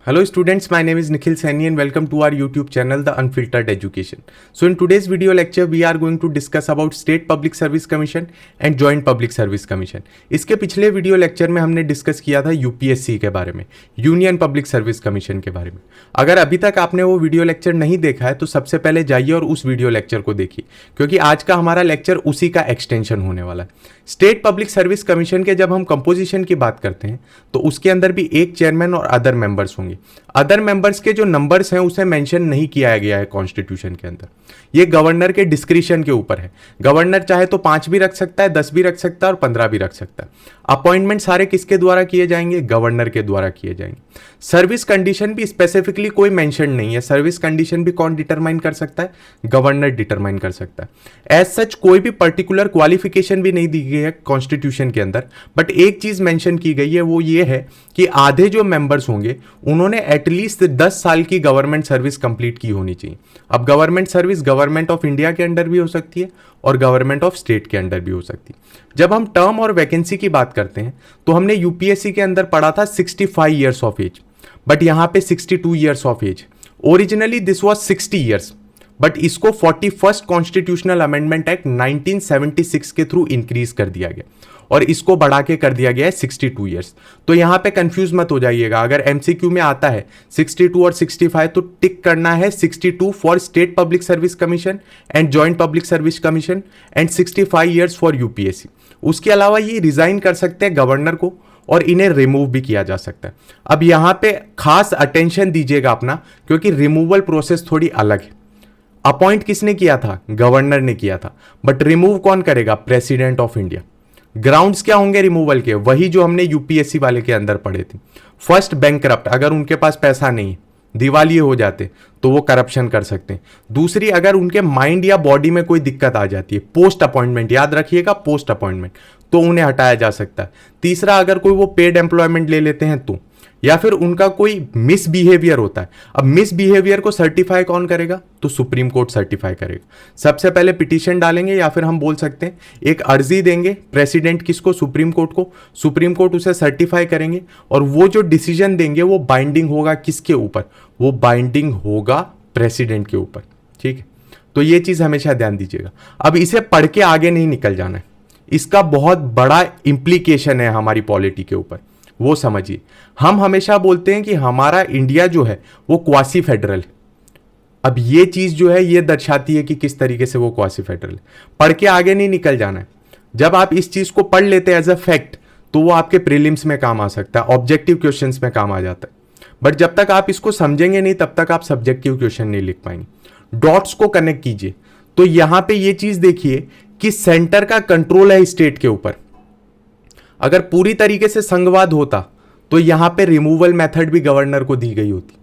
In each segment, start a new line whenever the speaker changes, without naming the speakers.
Hello students, my name is Nikhil Saini and welcome to our YouTube channel The Unfiltered Education. So in today's video lecture we are going to discuss about State Public Service Commission and Joint Public Service Commission. इसके पिछले video lecture में हमने discuss किया था UPSC के बारे में, union public service commission के बारे में। अगर अभी तक आपने वो वीडियो लेक्चर नहीं देखा है तो सबसे पहले जाइए और उस वीडियो लेक्चर को देखिए, क्योंकि आज का हमारा लेक्चर उसी का एक्सटेंशन होने वाला है। स्टेट पब्लिक सर्विस कमीशन के जब हम कंपोजिशन की बात करते हैं तो उसके अंदर भी एक चेयरमैन और अदर मेंबर्स होंगे। अदर मेंबर्स के जो नंबर्स हैं उसे मेंशन नहीं किया गया है कॉन्स्टिट्यूशन के अंदर। ये गवर्नर के डिस्क्रिशन के ऊपर है। गवर्नर चाहे तो 5 भी रख सकता है, 10 भी रख सकता है और 15 भी रख सकता है। अपॉइंटमेंट सारे किसके द्वारा किए जाएंगे? गवर्नर के द्वारा किए जाएंगे। सर्विस कंडीशन भी स्पेसिफिकली कोई मेंशन नहीं है। सर्विस कंडीशन भी कौन डिटरमाइन कर सकता है? गवर्नर डिटरमाइन कर सकता है। एज सच कोई भी पर्टिकुलर क्वालिफिकेशन भी नहीं दी गई है कॉन्स्टिट्यूशन के अंदर, बट एक चीज मेंशन की गई है, वो ये है कि आधे जो मेंबर्स होंगे उन्होंने एटलीस्ट 10 साल की गवर्नमेंट सर्विस कंप्लीट की होनी चाहिए। अब government service government of India के अंडर भी हो सकती है और गवर्नमेंट ऑफ स्टेट के अंडर भी हो सकती है। जब हम टर्म और वैकेंसी की बात करते हैं तो हमने यूपीएससी के अंदर पढ़ा था 65 ईयर्स ऑफ एज, बट यहां पे 62 years of age. Originally this was 60 years, but इसको 41st कॉन्स्टिट्यूशनल अमेंडमेंट एक्ट 1976 के थ्रू इंक्रीज कर दिया गया और इसको बढ़ा के कर दिया गया है 62 ईयर्स। तो यहां पे कंफ्यूज मत हो जाइएगा। अगर एमसीक्यू में आता है 62 और 65 तो टिक करना है 62 for state public service commission and joint public service commission and 65 years for UPSC. उसके अलावा ये रिजाइन कर सकते हैं गवर्नर को और इन्हें रिमूव भी किया जा सकता है। अब यहां पे खास अटेंशन दीजिएगा अपना, क्योंकि रिमूवल प्रोसेस थोड़ी अलग है। अपॉइंट किसने किया था? गवर्नर ने किया था, बट रिमूव कौन करेगा? President of India. ग्राउंड्स क्या होंगे रिमूवल के? वही जो हमने यूपीएससी वाले के अंदर पढ़े थे। फर्स्ट बैंकरप्ट, अगर उनके पास पैसा नहीं, दिवालिये हो जाते तो वो करप्शन कर सकते हैं। दूसरी, अगर उनके माइंड या बॉडी में कोई दिक्कत आ जाती है, पोस्ट अपॉइंटमेंट, याद रखिएगा पोस्ट अपॉइंटमेंट, तो उन्हें हटाया जा सकता है। तीसरा, अगर कोई वो पेड एम्प्लॉयमेंट ले लेते हैं तो, या फिर उनका कोई मिसबिहेवियर होता है। अब मिसबिहेवियर को सर्टिफाई कौन करेगा? तो सुप्रीम कोर्ट सर्टिफाई करेगा। सबसे पहले पिटीशन डालेंगे या फिर हम बोल सकते हैं एक अर्जी देंगे प्रेसिडेंट किसको? सुप्रीम कोर्ट को। सुप्रीम कोर्ट उसे सर्टिफाई करेंगे और वो जो डिसीजन देंगे वो बाइंडिंग होगा किसके ऊपर? वो बाइंडिंग होगा प्रेसिडेंट के ऊपर। ठीक है, तो ये चीज हमेशा ध्यान दीजिएगा। अब इसे पढ़ के आगे नहीं निकल जाना है, इसका बहुत बड़ा इंप्लीकेशन है हमारी पॉलिटी के ऊपर, वो समझिए। हम हमेशा बोलते हैं कि हमारा इंडिया जो है वो क्वासी फेडरल है। अब ये चीज जो है ये दर्शाती है कि किस तरीके से वो क्वासी फेडरल है। पढ़ के आगे नहीं निकल जाना है। जब आप इस चीज को पढ़ लेते हैं एज अ फैक्ट तो वो आपके प्रीलिम्स में काम आ सकता है, ऑब्जेक्टिव क्वेश्चंस में काम आ जाता है। बट जब तक आप इसको समझेंगे नहीं तब तक आप सब्जेक्टिव क्वेश्चन नहीं लिख पाएंगे। डॉट्स को कनेक्ट कीजिए। तो यहां पे ये चीज देखिए कि सेंटर का कंट्रोल है स्टेट के ऊपर। अगर पूरी तरीके से संघवाद होता तो यहां पे रिमूवल मेथड भी गवर्नर को दी गई होती,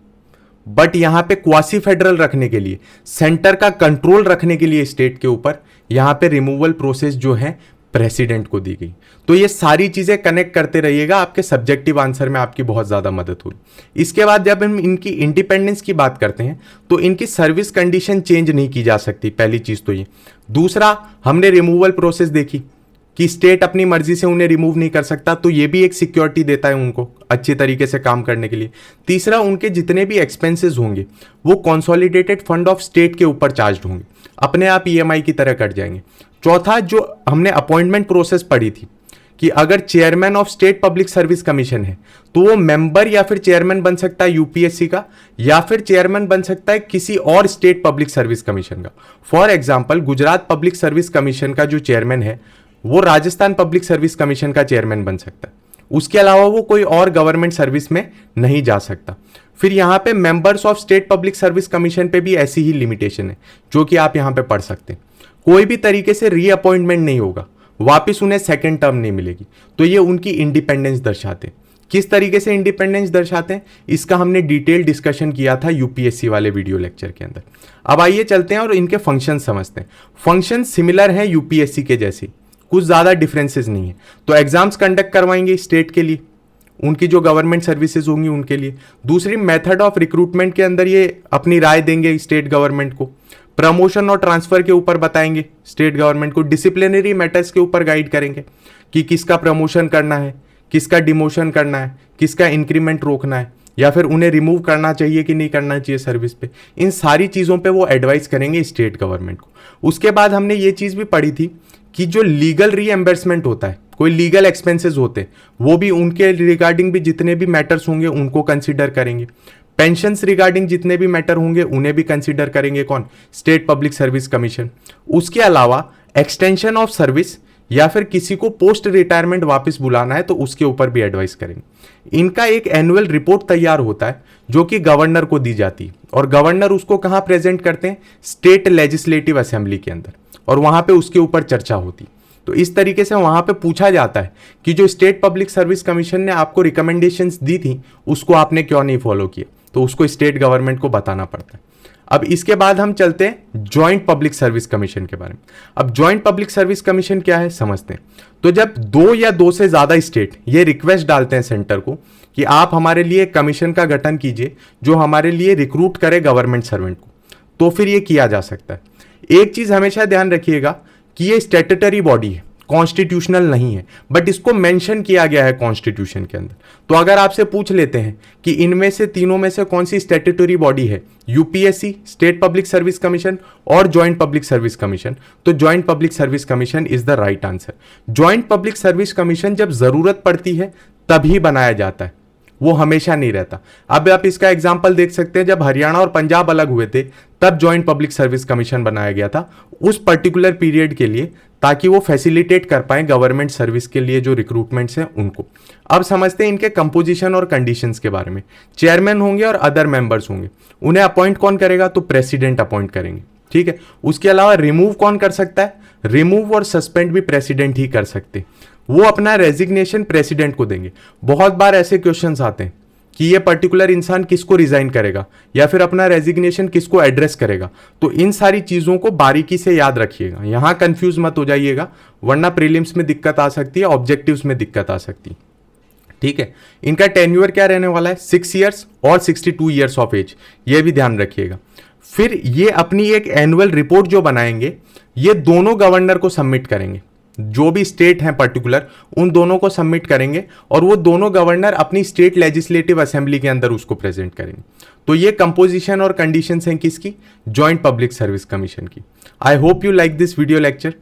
बट यहां पे क्वासी फेडरल रखने के लिए, सेंटर का कंट्रोल रखने के लिए स्टेट के ऊपर, यहां पे रिमूवल प्रोसेस जो है प्रेसिडेंट को दी गई। तो ये सारी चीजें कनेक्ट करते रहिएगा, आपके सब्जेक्टिव आंसर में आपकी बहुत ज्यादा मदद होगी। इसके बाद जब हम इनकी इंडिपेंडेंस की बात करते हैं तो इनकी सर्विस कंडीशन चेंज नहीं की जा सकती, पहली चीज तो ये। दूसरा, हमने रिमूवल प्रोसेस देखी कि स्टेट अपनी मर्जी से उन्हें रिमूव नहीं कर सकता, तो ये भी एक सिक्योरिटी देता है उनको अच्छे तरीके से काम करने के लिए। तीसरा, उनके जितने भी एक्सपेंसेस होंगे वो कंसोलिडेटेड फंड ऑफ स्टेट के ऊपर चार्ज होंगे, अपने आप ईएमआई की तरह कट जाएंगे। चौथा, जो हमने अपॉइंटमेंट प्रोसेस पढ़ी थी कि अगर chairman of state public service commission है तो वो मेंबर या फिर चेयरमैन बन सकता है यूपीएससी का, या फिर चेयरमैन बन सकता है किसी और स्टेट पब्लिक सर्विस कमीशन का। For example, Gujarat public service commission का जो चेयरमैन है वो राजस्थान पब्लिक सर्विस कमीशन का चेयरमैन बन सकता है। उसके अलावा वो कोई और गवर्नमेंट सर्विस में नहीं जा सकता। फिर यहां पे members of state public service commission पे भी ऐसी ही लिमिटेशन है जो कि आप यहां पे पढ़ सकते हैं। कोई भी तरीके से रीअपॉइंटमेंट नहीं होगा, वापिस उन्हें सेकेंड टर्म नहीं मिलेगी। तो ये उनकी इंडिपेंडेंस दर्शाते हैं। किस तरीके से इंडिपेंडेंस दर्शाते हैं इसका हमने डिटेल डिस्कशन किया था यूपीएससी वाले वीडियो लेक्चर के अंदर। अब आइए चलते हैं और इनके फंक्शन समझते हैं। फंक्शन सिमिलर है यूपीएससी के जैसे, कुछ ज्यादा डिफरेंसेस नहीं है। तो एग्जाम्स कंडक्ट करवाएंगे स्टेट के लिए, उनकी जो गवर्नमेंट सर्विसेज होंगी उनके लिए। दूसरी, मेथड ऑफ रिक्रूटमेंट के अंदर ये अपनी राय देंगे स्टेट गवर्नमेंट को। प्रमोशन और ट्रांसफर के ऊपर बताएंगे स्टेट गवर्नमेंट को। डिसिप्लिनरी मैटर्स के ऊपर गाइड करेंगे कि किसका प्रमोशन करना है, किसका डिमोशन करना है, किसका इंक्रीमेंट रोकना है। या फिर उन्हें रिमूव करना चाहिए कि नहीं करना चाहिए सर्विस पे, इन सारी चीज़ों पे वो एडवाइस करेंगे स्टेट गवर्नमेंट को। उसके बाद हमने ये चीज़ भी पढ़ी थी कि जो लीगल रीएम्बर्समेंट होता है, कोई लीगल एक्सपेंसेस होते हैं, वो भी उनके रिगार्डिंग भी जितने भी मैटर्स होंगे उनको कंसिडर करेंगे। पेंशंस रिगार्डिंग जितने भी मैटर होंगे उन्हें भी कंसिडर करेंगे कौन, स्टेट पब्लिक सर्विस कमीशन। उसके अलावा एक्सटेंशन ऑफ सर्विस या फिर किसी को पोस्ट रिटायरमेंट वापस बुलाना है तो उसके ऊपर भी एडवाइस करेंगे। इनका एक एनुअल रिपोर्ट तैयार होता है जो कि गवर्नर को दी जाती है, और गवर्नर उसको कहाँ प्रेजेंट करते हैं, स्टेट लेजिस्लेटिव असेंबली के अंदर, और वहां पे उसके ऊपर चर्चा होती। तो इस तरीके से वहां पे पूछा जाता है कि जो स्टेट पब्लिक सर्विस कमीशन ने आपको रिकमेंडेशंस दी थी उसको आपने क्यों नहीं फॉलो किया, तो उसको स्टेट गवर्नमेंट को बताना पड़ता है। अब इसके बाद हम चलते हैं जॉइंट पब्लिक सर्विस कमीशन के बारे में। अब जॉइंट पब्लिक सर्विस कमीशन क्या है समझते हैं। तो जब 2 या 2 से ज्यादा स्टेट ये रिक्वेस्ट डालते हैं सेंटर को कि आप हमारे लिए कमीशन का गठन कीजिए जो हमारे लिए रिक्रूट करे गवर्नमेंट सर्वेंट को, तो फिर ये किया जा सकता है। एक चीज हमेशा ध्यान रखिएगा कि ये स्टैट्यूटरी बॉडी है, कॉन्स्टिट्यूशनल नहीं है, बट इसको मेंशन किया गया है कॉन्स्टिट्यूशन के अंदर। तो अगर आपसे पूछ लेते हैं कि इनमें से तीनों में से कौन सी स्टैट्यूटरी बॉडी है, UPSC, state public service commission और जॉइंट पब्लिक सर्विस कमीशन, तो joint public service commission is the right answer. Joint public service commission जब जरूरत पड़ती है तभी बनाया जाता है, वो हमेशा नहीं रहता। अब आप इसका एग्जाम्पल देख सकते हैं, जब हरियाणा और पंजाब अलग हुए थे तब जॉइंट पब्लिक सर्विस कमीशन बनाया गया था उस पर्टिकुलर पीरियड के लिए, ताकि वो फैसिलिटेट कर पाए गवर्नमेंट सर्विस के लिए जो रिक्रूटमेंट्स हैं उनको। अब समझते हैं इनके कंपोजिशन और कंडीशंस के बारे में। चेयरमैन होंगे और अदर मेंबर्स होंगे, उन्हें अपॉइंट कौन करेगा, तो प्रेसिडेंट अपॉइंट करेंगे, ठीक है। उसके अलावा रिमूव कौन कर सकता है, रिमूव और सस्पेंड भी प्रेसिडेंट ही कर सकते, वो अपना रेजिग्नेशन प्रेसिडेंट को देंगे। बहुत बार ऐसे क्वेश्चंस आते हैं कि ये पर्टिकुलर इंसान किसको रिजाइन करेगा या फिर अपना रेजिग्नेशन किसको एड्रेस करेगा, तो इन सारी चीजों को बारीकी से याद रखिएगा, यहां कंफ्यूज मत हो जाइएगा, वरना प्रीलिम्स में दिक्कत आ सकती है, ऑब्जेक्टिव्स में दिक्कत आ सकती है, ठीक है। इनका टेन्यूअर क्या रहने वाला है, 6 ईयर्स और 62 ईयर्स ऑफ एज, ये भी ध्यान रखिएगा। फिर ये अपनी एक एनुअल रिपोर्ट जो बनाएंगे ये दोनों गवर्नर को सबमिट करेंगे, जो भी स्टेट हैं पर्टिकुलर उन दोनों को सबमिट करेंगे, और वो दोनों गवर्नर अपनी स्टेट लेजिस्लेटिव असेंबली के अंदर उसको प्रेजेंट करेंगे। तो ये कंपोजिशन और कंडीशंस हैं किसकी, जॉइंट पब्लिक सर्विस कमीशन की। I hope you like this video lecture.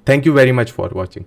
Thank you very much for watching.